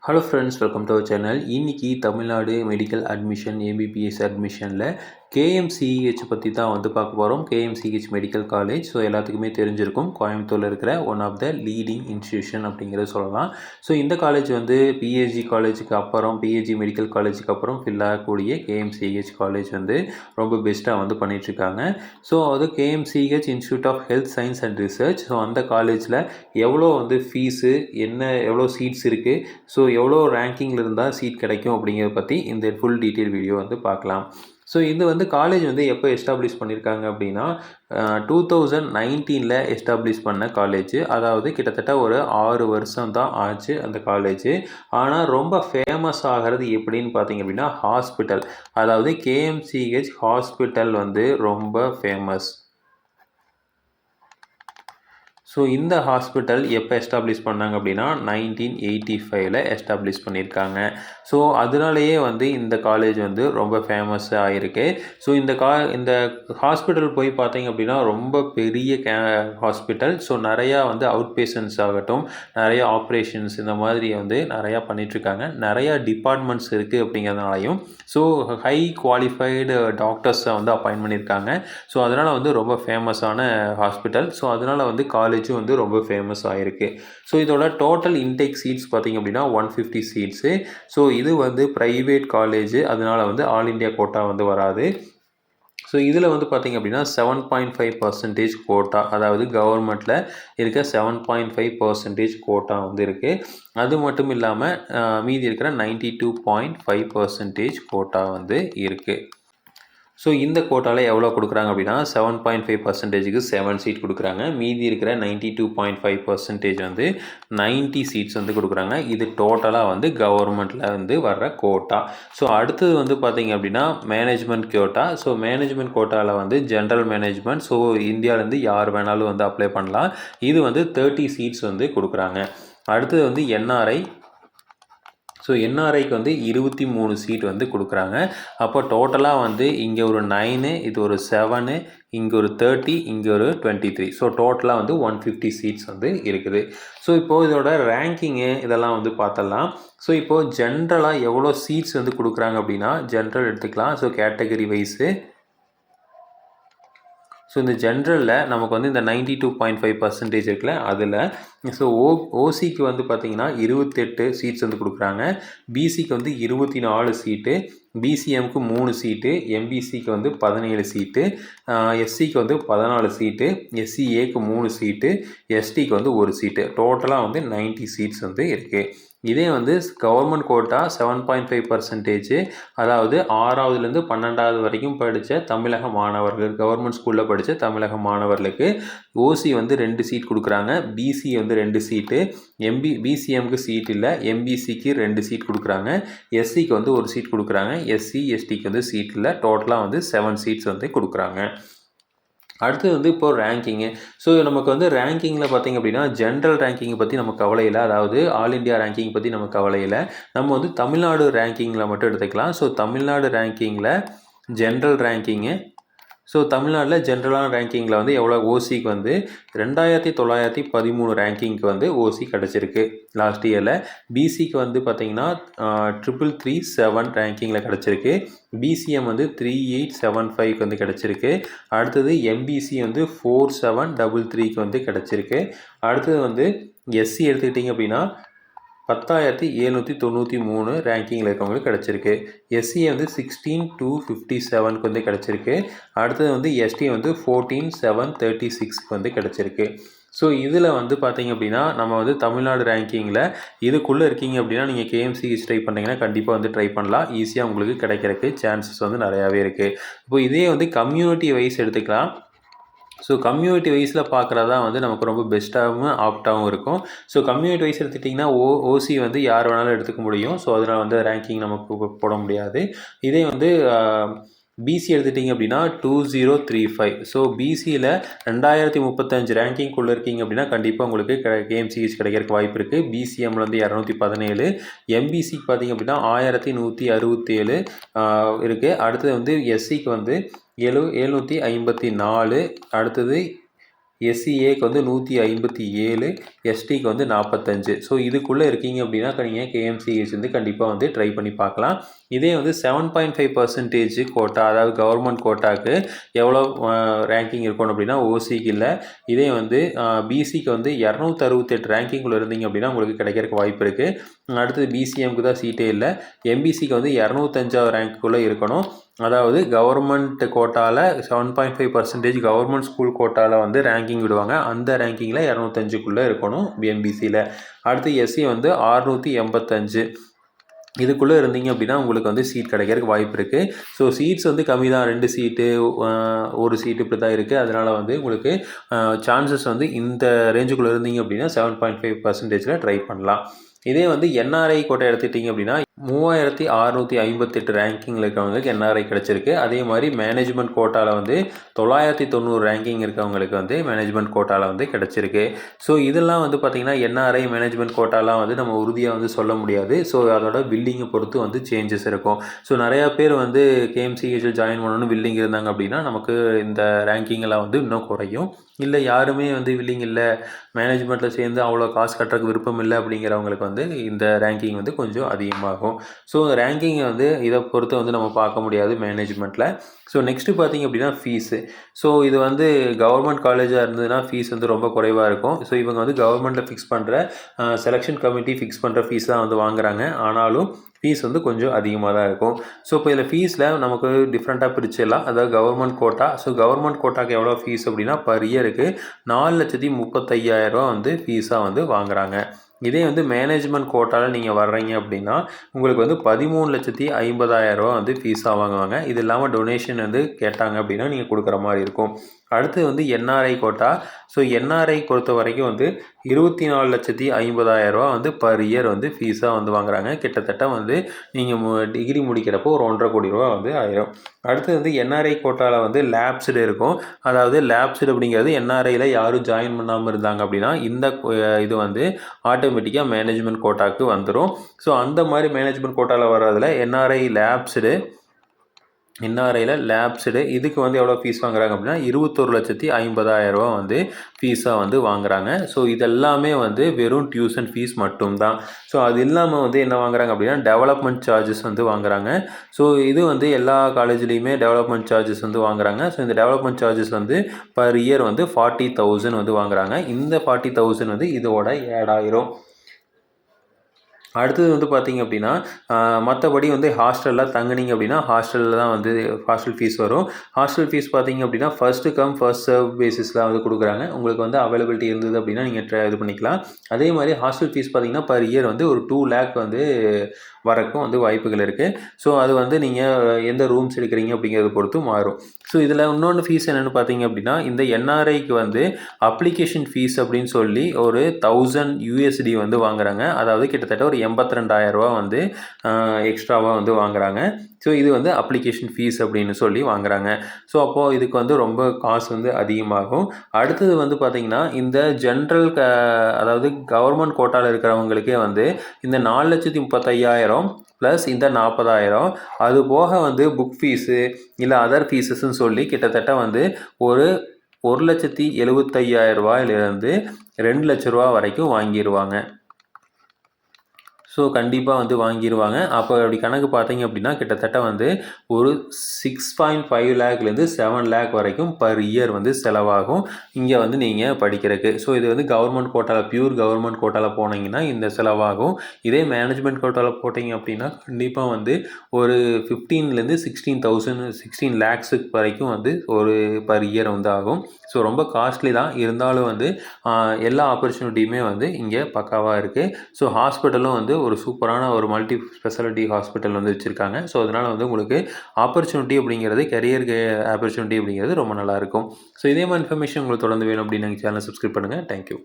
Hello friends, welcome to our channel. இன்னைக்கு Tamil Nadu medical admission MBBS அட்மிஷனில் KMCH பற்றி தான் வந்து பார்க்க போகிறோம். KMCH medical college. ஸோ எல்லாத்துக்குமே தெரிஞ்சிருக்கும், கோயம்புத்தூரில் இருக்கிற one of the leading institution அப்படிங்கிறத சொல்லலாம். ஸோ இந்த காலேஜ் வந்து பிஹெச்டி காலேஜுக்கு அப்புறம், பிஹெச்டி மெடிக்கல் காலேஜுக்கு அப்புறம் ஃபில் ஆகக்கூடிய கேஎம்சிஹெச் காலேஜ் வந்து ரொம்ப பெஸ்ட்டாக வந்து பண்ணிகிட்ருக்காங்க. ஸோ அது KMCH institute of health science and research. So அந்த காலேஜில் எவ்வளோ வந்து ஃபீஸு, எவ்வளோ சீட்ஸ் இருக்குது, ஸோ எவ்வளோ ரேங்கிங்கில் இருந்தால் சீட் கிடைக்கும் அப்படிங்கிறத பற்றி இந்த ஃபுல் டீட்டெயில் வீடியோ வந்து பார்க்கலாம். ஸோ இது வந்து காலேஜ் வந்து எப்போ எஸ்டாப்ளிஷ் பண்ணியிருக்காங்க அப்படின்னா 2019 எஸ்டாப்ளிஷ் பண்ண காலேஜ். அதாவது கிட்டத்தட்ட ஒரு 6 வருஷம் தான் ஆச்சு அந்த காலேஜ். ஆனால் ரொம்ப ஃபேமஸ் ஆகிறது எப்படின்னு பார்த்தீங்க அப்படின்னா ஹாஸ்பிட்டல், அதாவது கேஎம்சிஹெச் ஹாஸ்பிட்டல் வந்து ரொம்ப ஃபேமஸ். ஸோ இந்த ஹாஸ்பிட்டல் எப்போ எஸ்டாப்ளிஷ் பண்ணாங்க அப்படின்னா 1985 எஸ்டாப்ளிஷ் பண்ணியிருக்காங்க. ஸோ அதனாலேயே வந்து இந்த காலேஜ் வந்து ரொம்ப ஃபேமஸ் ஆகிருக்கு. ஸோ இந்த ஹாஸ்பிட்டல் போய் பார்த்தீங்க அப்படின்னா ரொம்ப பெரிய ஹாஸ்பிட்டல். ஸோ நிறையா வந்து அவுட் பேஷண்ட்ஸ் ஆகட்டும், நிறையா ஆப்ரேஷன்ஸ் இந்த மாதிரி வந்து நிறையா பண்ணிகிட்ருக்காங்க. நிறையா டிபார்ட்மெண்ட்ஸ் இருக்குது அப்படிங்கிறதுனாலையும் ஸோ ஹை குவாலிஃபைடு டாக்டர்ஸை வந்து அப்பாயின்ட் பண்ணியிருக்காங்க. ஸோ அதனால் வந்து ரொம்ப ஃபேமஸான ஹாஸ்பிட்டல். ஸோ அதனால் வந்து காலேஜும் வந்து ரொம்ப ஃபேமஸ் ஆகிருக்கு. ஸோ இதோட டோட்டல் இன்டேக் சீட்ஸ் பார்த்திங்க அப்படின்னா 150 சீட்ஸு. ஸோ இது வந்து ப்ரைவேட் காலேஜ், அதனால் வந்து ஆல் இண்டியா கோட்டா வந்து வராது. ஸோ இதில் வந்து பார்த்திங்க அப்படின்னா 7.5% கோட்டா, அதாவது கவர்மெண்ட்டில் இருக்க 7.5% கோட்டா வந்து இருக்குது. அது மட்டும் இல்லாமல் மீதி இருக்கிற 92.5% கோட்டா வந்து இருக்குது. ஸோ இந்த கோட்டாவில் எவ்வளோ கொடுக்குறாங்க அப்படின்னா 7.5%க்கு 7 சீட் கொடுக்குறாங்க. மீதி இருக்கிற 92.5% வந்து 90 சீட்ஸ் வந்து கொடுக்குறாங்க. இது டோட்டலாக வந்து கவர்மெண்ட்டில் வந்து வர்ற கோட்டா. ஸோ அடுத்தது வந்து பார்த்திங்க அப்படின்னா மேனேஜ்மெண்ட் கோட்டா. ஸோ மேனேஜ்மெண்ட் கோட்டாவில் வந்து ஜென்ரல் மேனேஜ்மெண்ட், ஸோ இந்தியாவிலேருந்து யார் வேணாலும் வந்து அப்ளை பண்ணலாம். இது வந்து 30 சீட்ஸ் வந்து கொடுக்குறாங்க. அடுத்தது வந்து என்ஆர்ஐ. ஸோ என்ஆர்ஐக்கு வந்து 23 சீட் வந்து கொடுக்குறாங்க. அப்போ டோட்டலாக வந்து இங்கே ஒரு 9, இது ஒரு 7, இங்கே ஒரு 30, இங்கே ஒரு 23. ஸோ டோட்டலாக வந்து 150 சீட்ஸ் வந்து இருக்குது. ஸோ இப்போது இதோட ரேங்கிங்கு இதெல்லாம் வந்து பார்த்தலாம். ஸோ இப்போது ஜென்ரலாக எவ்வளோ சீட்ஸ் வந்து கொடுக்குறாங்க அப்படின்னா ஜென்ரல் எடுத்துக்கலாம். So category wise. ஸோ இந்த ஜென்ரலில் நமக்கு வந்து இந்த 92.5% இருக்குல்ல, அதில் ஸோ ஓசிக்கு வந்து பார்த்திங்கன்னா 28 சீட்ஸ் வந்து கொடுக்குறாங்க. பிசிக்கு வந்து 24 சீட்டு, பிசிஎம்க்கு 3 சீட்டு, எம்பிசிக்கு வந்து 17 சீட்டு, எஸ்சிக்கு வந்து 14 சீட்டு, எஸ்சிஏக்கு 3 சீட்டு, எஸ்டிக்கு வந்து 1 சீட்டு. டோட்டலாக வந்து 90 சீட்ஸ் வந்து இருக்குது. இதே வந்து கவர்மெண்ட் கோட்டா 7.5%, அதாவது 6வதுலேருந்து 12வது வரைக்கும் படித்த தமிழக மாணவர்கள், கவர்மெண்ட் ஸ்கூலில் படித்த தமிழக மாணவர்களுக்கு ஓசி வந்து 2 சீட் கொடுக்குறாங்க. பிசி வந்து 2 சீட்டு, பிசிஎம்க்கு சீட் இல்லை, எம்பிசிக்கு 2 சீட் கொடுக்குறாங்க, எஸ்சிக்கு வந்து 1 சீட் கொடுக்குறாங்க, எஸ்சி எஸ்டிக்கு வந்து சீட் இல்லை. டோட்டலாக வந்து 7 சீட்ஸ் வந்து கொடுக்குறாங்க. அடுத்து வந்து இப்போது ரேங்கிங்கு. ஸோ நமக்கு வந்து ரேங்கிங்கில் பார்த்திங்க அப்படின்னா ஜென்ரல் ரேங்கிங்கை பற்றி நமக்கு கவலை இல்லை, அதாவது ஆல் இண்டியா ரேங்கிங் பற்றி நமக்கு கவலை இல்லை. நம்ம வந்து தமிழ்நாடு ரேங்கிங்கில் மட்டும் எடுத்துக்கலாம். ஸோ தமிழ்நாடு ரேங்கிங்கில் ஜென்ரல் ரேங்கிங்கு. ஸோ தமிழ்நாட்டில் ஜென்ரலான ரேங்கிங்கில் வந்து எவ்வளோ ஓசிக்கு வந்து 2913 ரேங்கிங்க்கு வந்து ஓசி கிடச்சிருக்கு லாஸ்ட் இயரில். பிசிக்கு வந்து பார்த்திங்கன்னா 3337 ரேங்கிங்கில் கிடச்சிருக்கு. பிசிஎம் வந்து 3875 வந்து கிடச்சிருக்கு. அடுத்தது எம்பிசி வந்து 4733 வந்து கிடச்சிருக்கு. அடுத்தது வந்து எஸ்சி எடுத்துக்கிட்டிங்க அப்படின்னா 10,793 ரேங்கிங்கில் இருக்கவங்களுக்கு கிடச்சிருக்கு. எஸ்சியை வந்து 16,257 வந்து கிடச்சிருக்கு. அடுத்தது வந்து எஸ்டி வந்து 14,736 வந்து கிடச்சிருக்கு. ஸோ இதில் வந்து பார்த்திங்க அப்படின்னா நம்ம வந்து தமிழ்நாடு ரேங்கிங்கில் இதுக்குள்ளே இருக்கீங்க அப்படின்னா நீங்கள் கேஎம்சிஹெச் ட்ரை பண்ணிங்கன்னா கண்டிப்பாக வந்து ட்ரை பண்ணலாம். ஈஸியாக உங்களுக்கு கிடைக்கிறதுக்கு சான்சஸ் வந்து நிறையாவே இருக்குது. இப்போ இதே வந்து கம்யூனிட்டி வைஸ் எடுத்துக்கலாம். ஸோ கம்யூனிட்டி வைஸில் பார்க்குறதா வந்து நமக்கு ரொம்ப பெஸ்ட்டாகவும் ஆப்டாகவும் இருக்கும். ஸோ கம்யூனிட்டி வைஸ் எடுத்துக்கிட்டிங்கன்னா ஓசி வந்து யார் வேணாலும் எடுத்துக்க முடியும். ஸோ அதனால் வந்து ரேங்கிங் நமக்கு போட முடியாது. இதே வந்து பிசி எடுத்துட்டிங்க அப்படின்னா 2035. ஸோ பிசியில் 2035 ரேங்கிங்குள்ளே இருக்கீங்க அப்படின்னா கண்டிப்பாக உங்களுக்கு கேஎம்சிஹெச் கிடைக்கிறதுக்கு வாய்ப்பு இருக்குது. பிசிஎம்மில் வந்து 217, எம்பிசிக்கு பார்த்திங்க அப்படின்னா 1167 இருக்குது. அடுத்தது வந்து எஸ்சிக்கு வந்து 754, அடுத்தது எஸ்சிஏக்கு வந்து 157, எஸ்டிக்கு வந்து 45. ஸோ இதுக்குள்ளே இருக்கீங்க அப்படின்னா நீங்கள் கேஎம்சிஹெச் வந்து கண்டிப்பாக வந்து ட்ரை பண்ணி பார்க்கலாம். இதே வந்து 7.5% கோட்டா, அதாவது கவர்மெண்ட் கோட்டாக்கு எவ்வளோ ரேங்கிங் இருக்கணும் அப்படின்னா ஓசிக்கு இல்லை. இதே வந்து பிசிக்கு வந்து 268 ரேங்கிங்குள்ளே இருந்தீங்க அப்படின்னா உங்களுக்கு கிடைக்கிறதுக்கு வாய்ப்பு இருக்குது. அடுத்தது பிசிஎம்க்கு தான் சீட்டே இல்லை. எம்பிசிக்கு வந்து 205 ரேங்க்குள்ளே இருக்கணும். அதாவது கவர்மெண்ட் கோட்டாவில் 7.5% கவர்மெண்ட் ஸ்கூல் கோட்டாவில் வந்து ரேங்கிங் விடுவாங்க. அந்த ரேங்கிங்கில் 205க்குள்ளே இருக்கணும் எம்பிசியில். அடுத்து எஸ்சி வந்து 685. இதுக்குள்ளே இருந்தீங்க அப்படின்னா உங்களுக்கு வந்து சீட் கிடைக்கிறதுக்கு வாய்ப்பு இருக்குது. ஸோ சீட்ஸ் வந்து கம்மி தான், 2 சீட்டு 1 சீட்டு இப்படி தான் இருக்குது. அதனால் வந்து உங்களுக்கு சான்சஸ் வந்து இந்த ரேஞ்சுக்குள்ளே இருந்தீங்க அப்படின்னா 7.5%ல் ட்ரை பண்ணலாம். இதே வந்து என்ஆர்ஐ கோட்டை எடுத்துட்டிங்க அப்படின்னா 3658 ரேங்கிங்கில் இருக்கிறவங்களுக்கு என்ஆர்ஐ கிடச்சிருக்கு. அதே மாதிரி மேனேஜ்மெண்ட் கோட்டாவில் வந்து 990 ரேங்கிங் இருக்கவங்களுக்கு வந்து மேனேஜ்மெண்ட் கோட்டாவில் வந்து கிடச்சிருக்கு. ஸோ இதெல்லாம் வந்து பார்த்திங்கன்னா என்ஆர்ஐ மேனேஜ்மெண்ட் கோட்டாலாம் வந்து நம்ம உறுதியாக வந்து சொல்ல முடியாது. ஸோ அதோட பில்லிங்கை பொறுத்து வந்து சேஞ்சஸ் இருக்கும். ஸோ நிறையா பேர் வந்து கேஎம்சிஹெச்சில் ஜாயின் பண்ணணும்னு வில்லிங் இருந்தாங்க அப்படின்னா நமக்கு இந்த ரேங்கிங்கெல்லாம் வந்து இன்னும் குறையும். இல்லை யாருமே வந்து வில்லிங் இல்லை, மேனேஜ்மெண்ட்டில் சேர்ந்து அவ்வளோ காசு கட்டுறதுக்கு விருப்பம் இல்லை அப்படிங்கிறவங்களுக்கு வந்து இந்த ரேங்கிங் வந்து கொஞ்சம் அதிகமாகும். ஸோ ரேங்கிங்கை வந்து இதை பொறுத்து வந்து நம்ம பார்க்க முடியாது மேனேஜ்மெண்ட்டில். ஸோ நெக்ஸ்ட்டு பார்த்திங்க அப்படின்னா ஃபீஸு. ஸோ இது வந்து கவர்மெண்ட் காலேஜாக இருந்ததுன்னா ஃபீஸ் வந்து ரொம்ப குறைவாக இருக்கும். ஸோ இவங்க வந்து கவர்மெண்ட்டில் ஃபிக்ஸ் பண்ணுற செலெக்ஷன் கமிட்டி ஃபிக்ஸ் பண்ணுற ஃபீஸ் தான் வந்து வாங்குறாங்க. ஆனாலும் ஃபீஸ் வந்து கொஞ்சம் அதிகமாக தான் இருக்கும். ஸோ இப்போ இதில் ஃபீஸில் நமக்கு டிஃப்ரெண்ட்டாக பிரிச்சிடலாம். அதாவது கவர்மெண்ட் கோட்டா. ஸோ கவர்மெண்ட் கோட்டாக்கு எவ்வளோ ஃபீஸ் அப்படின்னா பர் இயருக்கு 4,35,000 வந்து ஃபீஸாக வந்து வாங்குறாங்க. இதே வந்து மேனேஜ்மெண்ட் கோட்டாவில் நீங்கள் வர்றீங்க அப்படின்னா உங்களுக்கு வந்து 13,50,000 வந்து ஃபீஸாக வாங்குவாங்க. இது இல்லாமல் டொனேஷன் வந்து கேட்டாங்க அப்படின்னா நீங்கள் கொடுக்குற மாதிரி இருக்கும். அடுத்து வந்து என்ஆர்ஐ கோட்டா. ஸோ என்ஆர்ஐ பொறுத்த வரைக்கும் வந்து 24,50,000 வந்து பர் இயர் வந்து ஃபீஸாக வந்து வாங்குறாங்க. கிட்டத்தட்ட வந்து நீங்கள் டிகிரி முடிக்கிறப்போ ஒரு 1,50,000 கோடி ரூபா வந்து ஆயிரும். அடுத்து வந்து என்ஆர்ஐ கோட்டாவில் வந்து லேப்ஸ்டு இருக்கும். அதாவது லேப்ஸ்டு அப்படிங்கிறது என்ஆர்ஐயில் யாரும் ஜாயின் பண்ணாமல் இருந்தாங்க அப்படின்னா இந்த இது வந்து ஆட்டோமேட்டிக்காக மேனேஜ்மெண்ட் கோட்டாவுக்கு வந்துடும். ஸோ அந்த மாதிரி மேனேஜ்மெண்ட் கோட்டாவில் வர்றதில் என்ஆர்ஐயில் இதுக்கு வந்து எவ்வளோ ஃபீஸ் வாங்குறாங்க அப்படின்னா 21,50,000 வந்து ஃபீஸாக வந்து வாங்குறாங்க. ஸோ இதெல்லாமே வந்து வெறும் டியூஷன் ஃபீஸ் மட்டும்தான். ஸோ அது இல்லாமல் வந்து என்ன வாங்குறாங்க அப்படின்னா டெவலப்மெண்ட் சார்ஜஸ் வந்து வாங்குறாங்க. ஸோ இது வந்து எல்லா காலேஜ்லேயுமே டெவலப்மெண்ட் சார்ஜஸ் வந்து வாங்குறாங்க. ஸோ இந்த டெவலப்மெண்ட் சார்ஜஸ் வந்து பர் இயர் வந்து 40,000 வந்து வாங்குறாங்க. இந்த 40,000 வந்து இதோட ஆட் ஆயிரும். அடுத்தது வந்து பார்த்திங்க அப்படின்னா மற்றபடி வந்து ஹாஸ்டலில் தங்குனீங்க அப்படின்னா ஹாஸ்டலில் தான் வந்து ஹாஸ்டல் ஃபீஸ் வரும். ஹாஸ்டல் ஃபீஸ் பார்த்திங்க அப்படின்னா ஃபஸ்ட்டு கம் ஃபர்ஸ்ட் சர்வ் பேசிஸில் வந்து கொடுக்குறாங்க. உங்களுக்கு வந்து அவைலபிலிட்டி இருந்தது அப்படின்னா நீங்கள் இது பண்ணிக்கலாம். அதே மாதிரி ஹாஸ்டல் ஃபீஸ் பார்த்திங்கன்னா பர் இயர் வந்து ஒரு 2 lakh வந்து வரக்கும் வந்து வாய்ப்புகள் இருக்குது. ஸோ அது வந்து நீங்கள் எந்த ரூம்ஸ் எடுக்கிறீங்க அப்படிங்கிறத பொறுத்து மாறும். ஸோ இதில் இன்னொன்று ஃபீஸ் என்னென்னு பார்த்தீங்க அப்படின்னா இந்த என்ஆர்ஐக்கு வந்து அப்ளிகேஷன் ஃபீஸ் அப்படின்னு சொல்லி ஒரு 1000 USD வந்து வாங்குறாங்க. அதாவது கிட்டத்தட்ட ஒரு 82,000 வந்து எக்ஸ்ட்ராவாக வந்து வாங்குறாங்க. ஸோ இது வந்து அப்ளிகேஷன் ஃபீஸ் அப்படின்னு சொல்லி வாங்குறாங்க. ஸோ அப்போது இதுக்கு வந்து ரொம்ப காசு வந்து அதிகமாகும். அடுத்தது வந்து பார்த்திங்கன்னா இந்த ஜென்ரல் அதாவது கவர்மெண்ட் கோட்டாவில் இருக்கிறவங்களுக்கே வந்து இந்த 4,35,000 ப்ளஸ் இந்த 40,000 அது போக வந்து புக் ஃபீஸு இல்லை அதர் ஃபீஸஸ்ன்னு சொல்லி கிட்டத்தட்ட வந்து ஒரு 1,75,000 2 லட்ச ரூபா வரைக்கும் வாங்கிடுவாங்க. ஸோ கண்டிப்பாக வந்து வாங்கிடுவாங்க. அப்போ அப்படி கணக்கு பார்த்தீங்க அப்படின்னா கிட்டத்தட்ட வந்து ஒரு 6.5 lakh 7 lakh வரைக்கும் பர் இயர் வந்து செலவாகும் இங்கே வந்து நீங்கள் படிக்கிறதுக்கு. ஸோ இது வந்து கவர்மெண்ட் கோட்டாவில் பியூர் கவர்மெண்ட் கோட்டாவில் போனீங்கன்னா இந்த செலவாகும். இதே மேனேஜ்மெண்ட் கோட்டாவில் போட்டிங்க அப்படின்னா கண்டிப்பாக வந்து ஒரு 15,000 16 lakhs வரைக்கும் வந்து ஒரு பர் இயர் வந்து ஆகும். ஸோ ரொம்ப காஸ்ட்லி தான். இருந்தாலும் வந்து எல்லா ஆப்பர்ச்சுனிட்டியுமே வந்து இங்கே பக்காவாக இருக்குது. ஸோ ஹாஸ்பிட்டலும் வந்து ஒரு சூப்பரான ஒரு மல்டி ஸ்பெஷாலிட்டி ஹாஸ்பிட்டல் வந்து வச்சுருக்காங்க. ஸோ அதனால் வந்து உங்களுக்கு ஆப்பர்ச்சுனிட்டி அப்படிங்கிறது கரியருக்கு ஆப்பர்ச்சுனிட்டி அப்படிங்கிறது ரொம்ப நல்லாயிருக்கும். ஸோ இதே மாதிரி இன்ஃபர்மேஷன் உங்களுக்கு தொடர்ந்து வேணும் அப்படின்னு எங்கள் சேனலை சப்ஸ்கிரைப் பண்ணுங்கள். தேங்க்யூ.